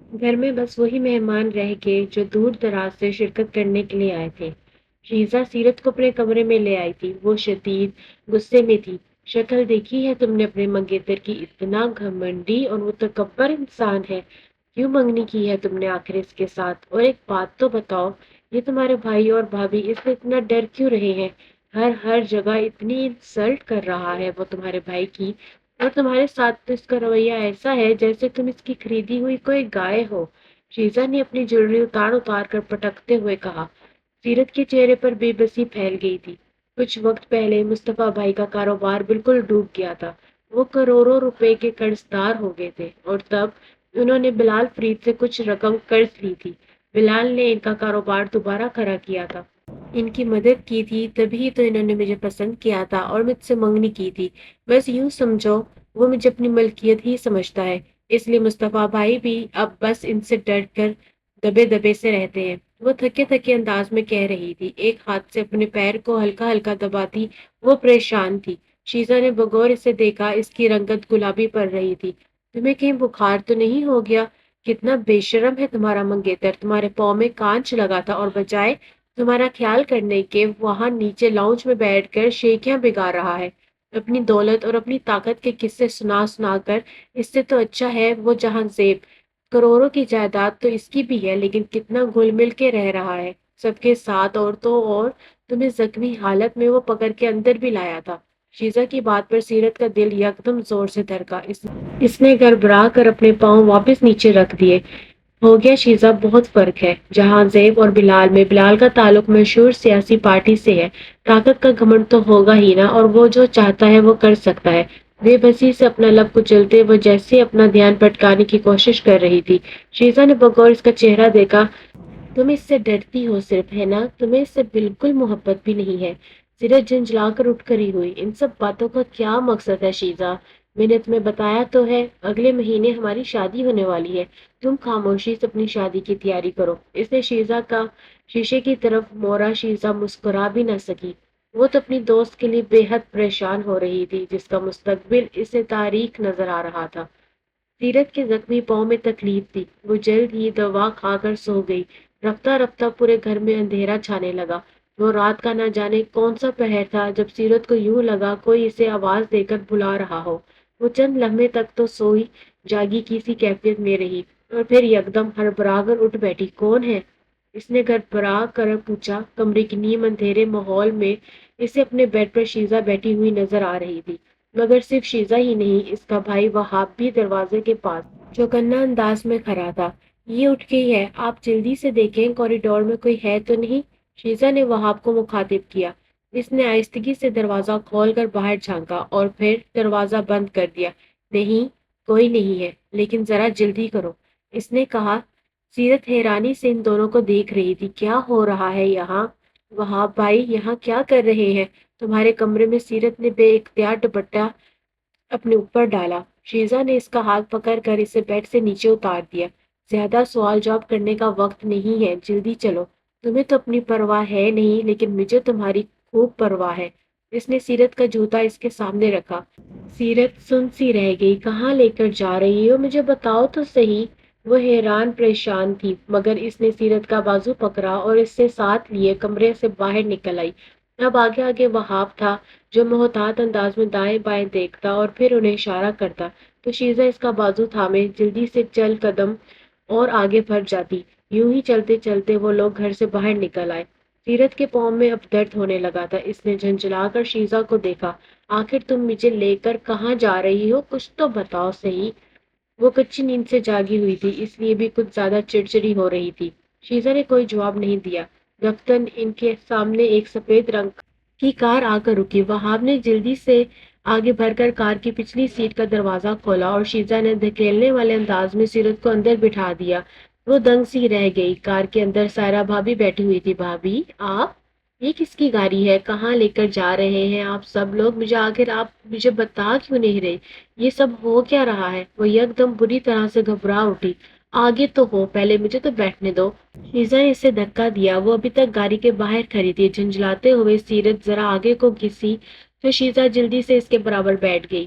گھر میں بس وہی مہمان رہ گئے جو دور دراز سے شرکت کرنے کے لیے آئے تھے۔ شیزا سیرت کو اپنے کمرے میں لے آئی تھی۔ وہ شدید غصے میں تھی۔ شکل دیکھی ہے تم نے اپنے منگیتر کی؟ اتنا گھمنڈی اور متکبر انسان ہے۔ کیوں منگنی کی ہے تم نے آخر اس کے ساتھ؟ اور ایک بات تو بتاؤ، یہ تمہارے بھائی اور بھابھی اس سے اتنا ڈر کیوں رہے ہیں؟ ہر جگہ اتنی انسلٹ کر رہا ہے وہ تمہارے بھائی کی، اور تمہارے ساتھ تو اس کا رویہ ایسا ہے جیسے تم اس کی خریدی ہوئی کوئی گائے ہو۔ شیزا نے اپنی جویلری اتار اتار کر پٹکتے ہوئے کہا۔ سیرت کے چہرے پر بے بسی پھیل گئی تھی۔ کچھ وقت پہلے مصطفیٰ بھائی کا کاروبار بالکل ڈوب گیا تھا۔ وہ کروڑوں روپے کے قرض دار ہو گئے تھے، اور تب انہوں نے بلال فرید سے کچھ رقم قرض لی تھی۔ بلال نے ان کا کاروبار دوبارہ کھڑا کیا تھا، ان کی مدد کی تھی، تبھی تو انہوں نے مجھے پسند کیا تھا اور مجھ سے منگنی کی تھی۔ بس یوں سمجھو وہ مجھے اپنی ملکیت ہی سمجھتا ہے، اس لیے مصطفیٰ بھائی بھی اب بس ان سے ڈر کر دبے دبے سے رہتے ہیں۔ وہ تھکے تھکے انداز میں کہہ رہی تھی، ایک ہاتھ سے اپنے پیر کو ہلکا ہلکا دباتی وہ پریشان تھی۔ شیزا نے بغور اسے دیکھا، اس کی رنگت گلابی پڑ رہی تھی۔ تمہیں کہیں بخار تو نہیں ہو گیا؟ کتنا بے شرم ہے تمہارا منگیتر، تمہارے پاؤں میں کانچ لگا تھا اور بجائے تمہارا خیال کرنے کے وہاں نیچے لاؤنج میں بیٹھ کر شیخیاں بگاڑ رہا ہے، اپنی دولت اور اپنی طاقت کے قصے سنا سنا کر۔ اس سے تو اچھا ہے وہ جہاں زیب، کروڑوں کی جائیداد تو اس کی بھی ہے، لیکن کتنا گھل مل کے رہ رہا ہے سب کے ساتھ، عورتوں، اور تمہیں زخمی حالت میں وہ پکڑ کے اندر بھی لایا تھا۔ شیزا کی بات پر سیرت کا دل یکدم زور سے دھڑکا۔ اس نے گڑبڑا کر اپنے پاؤں واپس نیچے رکھ دیے۔ ہو گیا شیزا، بہت فرق ہے جہاں زیب اور بلال میں۔ بلال کا تعلق مشہور سیاسی پارٹی سے ہے، طاقت کا گھمنڈ تو ہوگا ہی نا، اور وہ جو چاہتا ہے وہ کر سکتا ہے۔ بے بسی سے اپنا لب کچلتے وہ جیسے اپنا دھیان بھٹکانے کی کوشش کر رہی تھی۔ شیزا نے بغور اس کا چہرہ دیکھا۔ تم اس سے ڈرتی ہو صرف، ہے نا؟ تمہیں اس سے بالکل محبت بھی نہیں ہے۔ سیرت جھنجھلا کر اٹھ کھڑی ہوئی۔ ان سب باتوں کا کیا مقصد ہے شیزا؟ میں نے تمہیں بتایا تو ہے، اگلے مہینے ہماری شادی ہونے والی ہے۔ تم خاموشی سے اپنی شادی کی تیاری کرو۔ اس نے شیزا کا شیشے کی طرف موڑا۔ شیزا مسکرا بھی نہ سکی۔ وہ تو اپنی دوست کے لیے بے حد پریشان ہو رہی تھی جس کا مستقبل اسے تاریک نظر آ رہا تھا۔ سیرت کے زخمی پاؤں میں تکلیف تھی، وہ جلد ہی دوا کھا کر سو گئی۔ رفتہ رفتہ پورے گھر میں اندھیرا چھانے لگا۔ وہ رات کا نہ جانے کون سا پہر تھا جب سیرت کو یوں لگا کوئی اسے آواز دے کر بلا رہا ہو۔ وہ چند لمحے تک تو سوئی جاگی کی سی کیفیت میں رہی، اور پھر یکدم ہڑبڑا کر اٹھ بیٹھی۔ کون ہے؟ اس نے گڑبڑا کر پوچھا۔ کمرے کے نیم اندھیرے ماحول میں اسے اپنے بیڈ پر شیزا بیٹھی ہوئی نظر آ رہی تھی، مگر صرف شیزا ہی نہیں، اس کا بھائی وہاب بھی دروازے کے پاس چوکنا انداز میں کھڑا تھا۔ یہ اٹھ گئی ہے، آپ جلدی سے دیکھیں کوریڈور میں کوئی ہے تو نہیں؟ شیزا نے وہاب کو مخاطب کیا۔ اس نے آہستگی سے دروازہ کھول کر باہر جھانکا اور پھر دروازہ بند کر دیا۔ نہیں، کوئی نہیں ہے، لیکن ذرا جلدی کرو، اس نے کہا۔ سیرت حیرانی سے ان دونوں کو دیکھ رہی تھی۔ کیا ہو رہا ہے یہاں؟ وہاب بھائی یہاں کیا کر رہے ہیں تمہارے کمرے میں؟ سیرت نے بے اختیار دوپٹہ اپنے اوپر ڈالا۔ شیزا نے اس کا ہاتھ پکڑ کر اسے بیڈ سے نیچے اتار دیا۔ زیادہ سوال جواب کرنے کا وقت نہیں ہے، جلدی چلو۔ تمہیں تو اپنی پرواہ ہے نہیں، لیکن مجھے تمہاری خوب پرواہ ہے۔ اس نے سیرت کا جوتا اس کے سامنے رکھا۔ سیرت سن سی رہ گئی۔ کہاں لے کر جا رہی ہو؟ مجھے بتاؤ تو صحیح۔ وہ حیران پریشان تھی، مگر اس نے سیرت کا بازو پکڑا اور اس سے ساتھ لیے کمرے سے باہر نکل آئی۔ اب آگے آگے وہاب تھا، جو محتاط انداز میں دائیں بائیں دیکھتا اور پھر انہیں اشارہ کرتا تو شیزا اس کا بازو تھامے جلدی سے چل قدم اور آگے بڑھ جاتی۔ یوں ہی چلتے چلتے وہ لوگ گھر سے باہر نکل آئے۔ سیرت کے پاؤں میں اب درد ہونے لگا تھا۔ اس نے جھنجھلا کر شیزا کو دیکھا۔ آخر تم مجھے لے کر کہاں جا رہی ہو؟ کچھ تو بتاؤ صحیح۔ وہ کچی نیند سے جاگی ہوئی تھی، اس لیے بھی کچھ زیادہ چڑچڑی ہو رہی تھی۔ شیزا نے کوئی جواب نہیں دیا۔ رفتن ان کے سامنے ایک سفید رنگ کی کار آ کر رکی۔ وہاب نے جلدی سے آگے بڑھ کر کار کی پچھلی سیٹ کا دروازہ کھولا اور شیزا نے دھکیلنے والے انداز میں سیرت کو اندر بٹھا دیا۔ وہ دنگ سی رہ گئی۔ کار کے اندر سائرہ بھابھی بیٹھی ہوئی تھی۔ بھابھی آپ، یہ کس کی گاڑی ہے؟ کہاں لے کر جا رہے ہیں آپ سب لوگ؟ مجھے آخر آپ مجھے بتا کیوں نہیں رہے؟ یہ سب ہو کیا رہا ہے؟ وہ یکدم بری طرح سے گھبرا اٹھی۔ آگے تو ہو، پہلے مجھے تو بیٹھنے دو۔ شیزا نے اسے دھکا دیا۔ وہ ابھی تک گاڑی کے باہر کھڑی تھی۔ جھنجھلاتے ہوئے سیرت ذرا آگے کو گھسی تو شیزا جلدی سے اس کے برابر بیٹھ گئی۔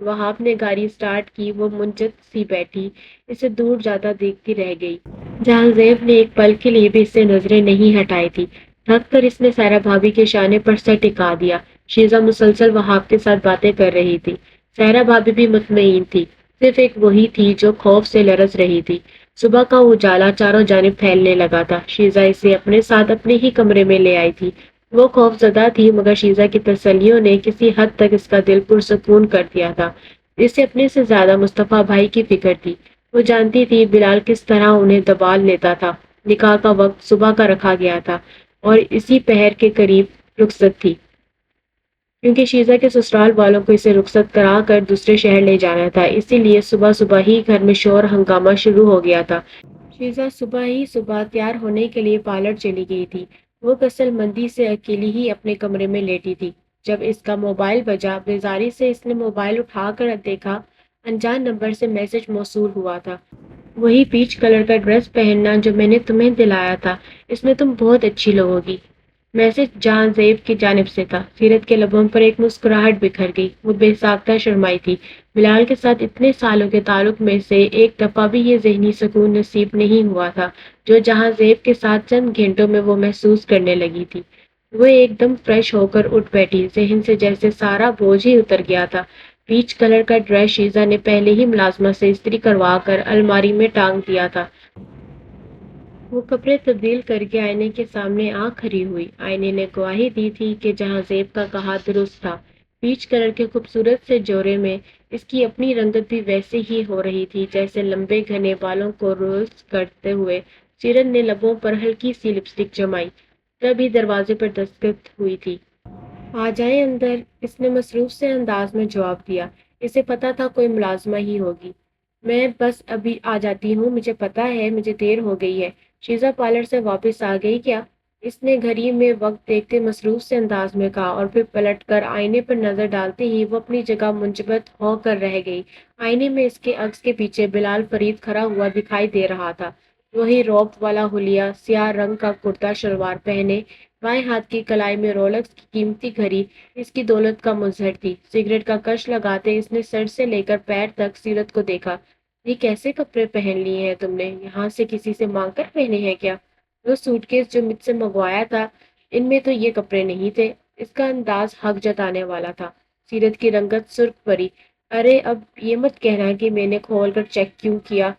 وہاب نے گاڑی سٹارٹ کی، وہ منجد سی بیٹھی اسے دور جاتا دیکھتی رہ گئی، جہاں زیب نے ایک پل کے لیے بھی اس سے نظریں نہیں ہٹائی تھی۔ تھک کر اس نے سائرہ بھابھی کے شانے پر سر ٹکا دیا۔ شیزا مسلسل وہاب کے ساتھ باتیں کر رہی تھی۔ سائرہ بھابھی بھی مطمئن تھی، صرف ایک وہی تھی جو خوف سے لرز رہی تھی۔ صبح کا اجالا چاروں جانب پھیلنے لگا تھا۔ شیزا اسے اپنے ساتھ اپنے ہی کمرے میں لے آئی تھی۔ وہ خوف زدہ تھی، مگر شیزا کی تسلیوں نے کسی حد تک اس کا دل پرسکون کر دیا تھا۔ اسے اپنے سے زیادہ مصطفیٰ بھائی کی فکر تھی۔ وہ جانتی تھی بلال کس طرح انہیں دبال لیتا تھا۔ نکاح کا وقت صبح کا رکھا گیا تھا اور اسی پہر کے قریب رخصت تھی، کیونکہ شیزا کے سسرال والوں کو اسے رخصت کرا کر دوسرے شہر لے جانا تھا، اسی لیے صبح صبح ہی گھر میں شور ہنگامہ شروع ہو گیا تھا۔ شیزا صبح تیار ہونے کے لیے پارلر چلی گئی تھی۔ وہ کسل مندی سے اکیلی ہی اپنے کمرے میں لیٹی تھی جب اس کا موبائل بجا۔ بیزاری سے اس نے موبائل اٹھا کر دیکھا، انجان نمبر سے میسج موصول ہوا تھا۔ وہی پیچ کلر کا ڈریس پہننا جو میں نے تمہیں دلایا تھا، اس میں تم بہت اچھی لگو گی۔ میسج جہاں زیب کی جانب سے تھا۔ سیرت کے لبوں پر ایک مسکراہٹ بکھر گئی۔ وہ بے ساختہ شرمائی تھی۔ بلال کے ساتھ اتنے سالوں کے تعلق میں سے ایک دفعہ بھی یہ ذہنی سکون نصیب نہیں ہوا تھا جو جہاں زیب کے ساتھ چند گھنٹوں میں وہ محسوس کرنے لگی تھی۔ وہ ایک دم فریش ہو کر اٹھ بیٹھی، ذہن سے جیسے سارا بوجھ ہی اتر گیا تھا۔ پیچ کلر کا ڈریس شیزا نے پہلے ہی ملازمت سے استری کروا کر الماری میں ٹانگ دیا تھا۔ وہ کپڑے تبدیل کر کے آئینے کے سامنے آ کھڑی ہوئی۔ آئینے نے گواہی دی تھی کہ جہاں زیب کا کہا درست تھا۔ پیچ کلر کے خوبصورت سے جوڑے میں اس کی اپنی رنگت بھی ویسے ہی ہو رہی تھی جیسے لمبے گھنے بالوں کو رولز کرتے ہوئے۔ سیرت نے لبوں پر ہلکی سی لپسٹک جمائی، تبھی دروازے پر دستک ہوئی تھی۔ آ جائیں اندر، اس نے مصروف سے انداز میں جواب دیا۔ اسے پتا تھا کوئی ملازمہ ہی ہوگی۔ میں بس ابھی آ جاتی ہوں، مجھے پتا ہے مجھے دیر ہو گئی ہے۔ شیزا پارلر سے واپس آ گئی کیا؟ اس نے گھڑی میں وقت دیکھتے مصروف سے انداز میں کہا اور پھر پلٹ کر آئینے پر نظر ڈالتے ہی وہ اپنی جگہ منجمد ہو کر رہ گئی۔ آئینے میں اس کے عکس کے پیچھے بلال فرید کھڑا ہوا دکھائی دے رہا تھا، وہی روپ والا حلیہ، سیاہ رنگ کا کرتا شلوار پہنے، بائیں ہاتھ کی کلائی میں رولکس کی قیمتی گھڑی اس کی دولت کا مظہر تھی۔ سگریٹ کا کش لگاتے اس نے سر سے لے کر پیر تک سیرت کو دیکھا۔ یہ کیسے کپڑے پہن لیے ہیں تم نے؟ یہاں سے کسی سے مانگ کر پہنے ہیں کیا؟ وہ سوٹ کیس جو مجھ سے منگوایا تھا، ان میں تو یہ کپڑے نہیں تھے۔ اس کا انداز حق جتانے والا تھا۔ سیرت کی رنگت سرخ پڑی۔ ارے اب یہ مت کہنا کہ میں نے کھول کر چیک کیوں کیا۔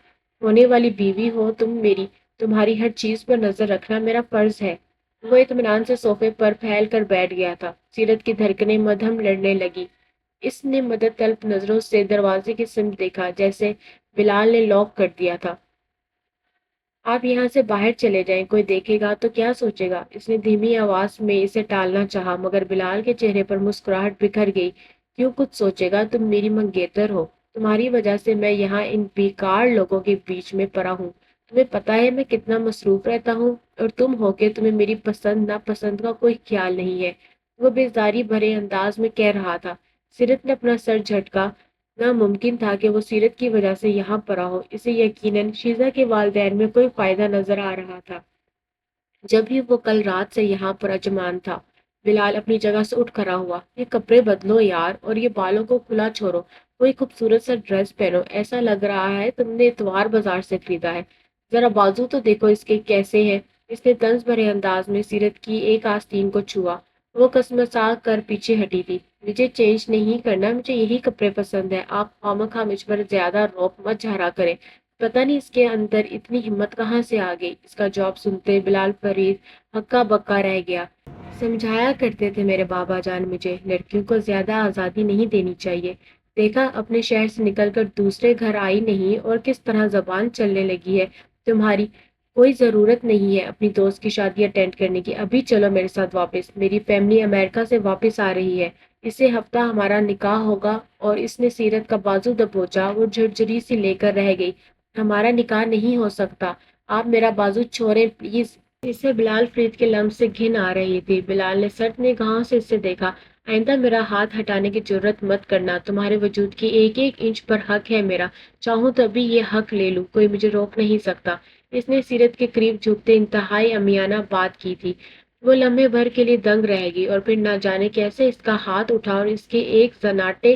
ہونے والی بیوی ہو تم میری، تمہاری ہر چیز پر نظر رکھنا میرا فرض ہے۔ وہ اطمینان سے صوفے پر پھیل کر بیٹھ گیا تھا۔ سیرت کی دھڑکنیں مدھم لڑنے لگی۔ اس نے مدد طلب نظروں سے دروازے کی سمت دیکھا جیسے بلال نے لاک کر دیا تھا۔ آپ یہاں سے باہر چلے جائیں، کوئی دیکھے گا تو کیا سوچے گا؟ اس نے دھیمی آواز میں اسے ٹالنا چاہا، مگر بلال کے چہرے پر مسکراہٹ بکھر گئی۔ کیوں کچھ سوچے گا؟ تم میری منگیتر ہو، تمہاری وجہ سے میں یہاں ان بیکار لوگوں کے بیچ میں پڑا ہوں۔ تمہیں پتا ہے میں کتنا مصروف رہتا ہوں، اور تم ہو کے تمہیں میری پسند ناپسند کا کوئی خیال نہیں ہے، وہ بیزاری بھرے انداز میں کہہ رہا تھا۔ سیرت نے اپنا سر جھٹکا۔ ناممکن تھا کہ وہ سیرت کی وجہ سے یہاں پڑا ہو۔ اسے یقیناً شیزا کے والدین میں کوئی فائدہ نظر آ رہا تھا، جب ہی وہ کل رات سے یہاں پر اجمان تھا۔ بلال اپنی جگہ سے اٹھ کھڑا ہوا۔ یہ کپڑے بدلو یار، اور یہ بالوں کو کھلا چھوڑو، کوئی خوبصورت سا ڈریس پہنو، ایسا لگ رہا ہے تم نے اتوار بازار سے خریدا ہے۔ ذرا بازو تو دیکھو اس کے کیسے ہیں۔ اس نے طنز بھرے انداز میں سیرت کی ایک آستین کو چھوا۔ وہ کسمسا کر پیچھے ہٹی تھی۔ مجھے چینج نہیں کرنا، مجھے یہی کپڑے پسند ہے، آپ خوامخواہ مجھ پر زیادہ روب مت جھاڑا کریں۔ پتہ نہیں اس کے اندر اتنی ہمت کہاں سے آ گئی۔ اس کا جواب سنتے بلال فرید ہکا بکا رہ گیا۔ سمجھایا کرتے تھے میرے بابا جان مجھے، لڑکیوں کو زیادہ آزادی نہیں دینی چاہیے۔ دیکھا اپنے شہر سے نکل کر دوسرے گھر آئی نہیں اور کس طرح زبان چلنے لگی ہے تمہاری۔ کوئی ضرورت نہیں ہے اپنی دوست کی شادی اٹینڈ کرنے کی، ابھی چلو میرے ساتھ واپس۔ میری فیملی امریکہ سے واپس آ رہی ہے، اسے ہفتہ ہمارا نکاح ہوگا۔ اور اس نے سیرت کا بازو دبوچا، وہ جھرجری سی لے کر رہ گئی۔ ہمارا نکاح نہیں ہو سکتا، آپ میرا بازو چھوڑیں پلیز۔ اسے بلال فرید کے لمس سے گھن آ رہی تھی۔ بلال نے سرد نگاہوں سے اسے دیکھا۔ آئندہ میرا ہاتھ ہٹانے کی جرات مت کرنا، تمہارے وجود کی ایک ایک انچ پر حق ہے میرا، چاہوں تو ابھی یہ حق لے لوں، کوئی مجھے روک نہیں سکتا۔ اس نے سیرت کے قریب جھکتے انتہائی امیانہ بات کی تھی۔ وہ لمحے بھر کے لیے دنگ رہ گئی اور پھر نہ جانے کیسے اس کا ہاتھ اٹھا اور اس کے ایک زناٹے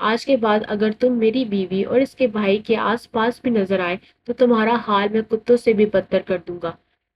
آج کے بعد اگر تم میری بیوی اور اس کے بھائی کے آس پاس بھی نظر آئے تو تمہارا حال میں کتوں سے بھی بدتر کر دوں گا۔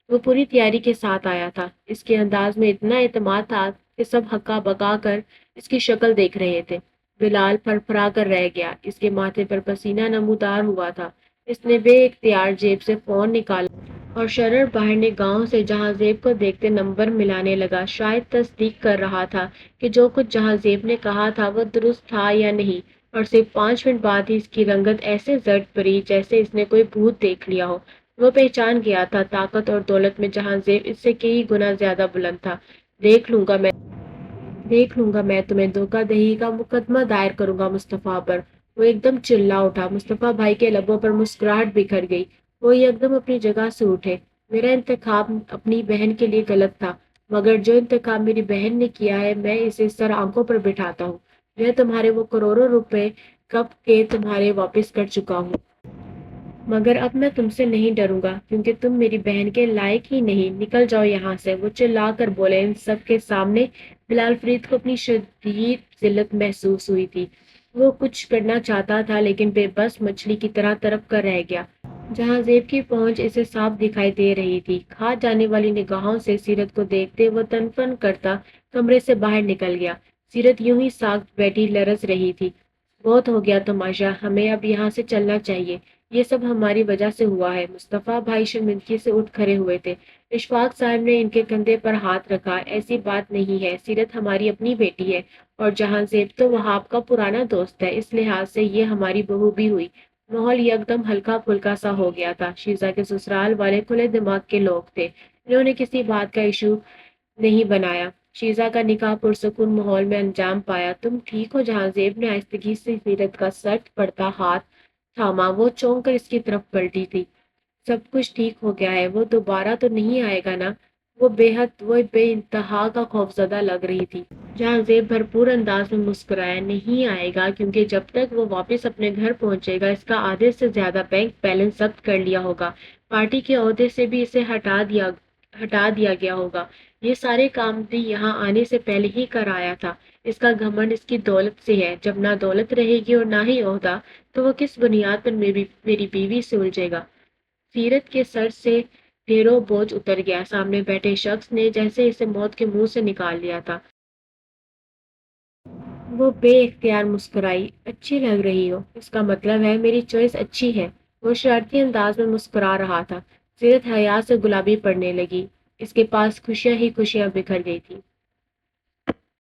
وہ پوری تیاری کے ساتھ آیا تھا، اس کے انداز میں اتنا اعتماد تھا کہ سب ہکا بکا کر اس کی شکل دیکھ رہے تھے۔ بلال پھر پھرا کر رہ گیا، اس کے ماتھے پر پسینہ نمودار ہوا تھا۔ اس نے بے اختیار جیب سے فون نکالا اور شرر باہر نے گاؤں سے جہاں زیب کو دیکھتے نمبر ملانے لگا، شاید تصدیق کر رہا تھا کہ جو کچھ جہاں زیب نے کہا تھا وہ درست تھا یا نہیں، اور صرف 5 منٹ بعد ہی اس کی رنگت ایسے زرد پڑی جیسے اس نے کوئی بھوت دیکھ لیا ہو۔ وہ پہچان گیا تھا، طاقت اور دولت میں جہاں زیب اس سے کئی گنا زیادہ بلند تھا۔ دیکھ لوں گا میں تمہیں، دھوکہ دہی کا مقدمہ دائر کروں گا مصطفیٰ پر۔ وہ ایک دم چلا اٹھا، مصطفیٰ بھائی کے لبوں پر مسکراہٹ بکھر گئی۔ وہ ایک دم اپنی جگہ سے اٹھے۔ میرا انتخاب اپنی بہن کے لیے غلط تھا، مگر جو انتخاب میری بہن نے کیا ہے میں اسے سر آنکھوں پر بٹھاتا ہوں۔ میں تمہارے وہ کروڑوں روپے کب کے تمہارے واپس کر چکا ہوں، مگر اب میں تم سے نہیں ڈروں گا کیونکہ تم میری بہن کے لائق ہی نہیں۔ نکل جاؤ یہاں سے، وہ چلا کر بولے۔ ان سب کے سامنے بلال فرید کو اپنی شدید ذلت محسوس ہوئی تھی۔ وہ کچھ کرنا چاہتا تھا لیکن بے بس مچھلی کی طرح تڑپ کر رہ گیا۔ جہاں زیب کی پہنچ اسے صاف دکھائی دے رہی تھی، کھا جانے والی نگاہوں سے سیرت کو دیکھتے وہ تن فن کرتا کمرے سے باہر نکل گیا۔ سیرت یوں ہی ساکت بیٹھی لرز رہی تھی۔ بہت ہو گیا تماشا، ہمیں اب یہاں سے چلنا چاہیے، یہ سب ہماری وجہ سے ہوا ہے۔ مصطفیٰ بھائی شرمندگی سے اٹھ کھڑے ہوئے تھے۔ اشفاق صاحب نے ان کے کندھے پر ہاتھ رکھا۔ ایسی بات نہیں ہے، سیرت ہماری اپنی بیٹی ہے، اور جہاں زیب تو وہاب کا پرانا دوست ہے، اس لحاظ سے یہ ہماری بہو بھی ہوئی۔ ماحول یکدم ہلکا پھلکا سا ہو گیا تھا۔ شیزا کے سسرال والے کھلے دماغ کے لوگ تھے، انہوں نے کسی بات کا ایشو نہیں بنایا۔ شیزا کا نکاح پرسکون ماحول میں انجام پایا۔ تم ٹھیک ہو؟ جہاں زیب نے آہستگی سے سیرت کا سرد پڑتا ہاتھ تھاما۔ وہ چونک کر اس کی طرف پلٹی تھی۔ سب کچھ ٹھیک ہو گیا ہے، وہ دوبارہ تو نہیں آئے گا نا؟ وہ بے انتہا کا خوفزدہ لگ رہی تھی۔ جہاں زیب بھرپور انداز میں مسکرایا، نہیں آئے گا کیونکہ جب تک وہ واپس اپنے گھر پہنچے گا اس کا آدھے سے زیادہ بینک بیلنس ضبط کر لیا ہوگا، پارٹی کے عہدے سے بھی اسے ہٹا دیا گیا ہوگا۔ یہ سارے کام بھی یہاں آنے سے پہلے ہی کر آیا تھا۔ اس کا گھمنڈ اس کی دولت سے ہے، جب نہ دولت رہے گی اور نہ ہی عہدہ تو وہ کس بنیاد پر میری بیوی سے الجھے گا؟ سیرت کے سر سے ڈھیروں بوجھ اتر گیا۔ سامنے بیٹھے شخص نے جیسے اسے موت کے منہ سے نکال لیا تھا۔ وہ بے اختیار مسکرائی۔ اچھی لگ رہی ہو، اس کا مطلب ہے میری چوائس اچھی ہے۔ وہ شرارتی انداز میں مسکرا رہا تھا۔ سیرت حیا سے گلابی پڑنے لگی، اس کے پاس خوشیاں ہی خوشیاں بکھر گئی تھی۔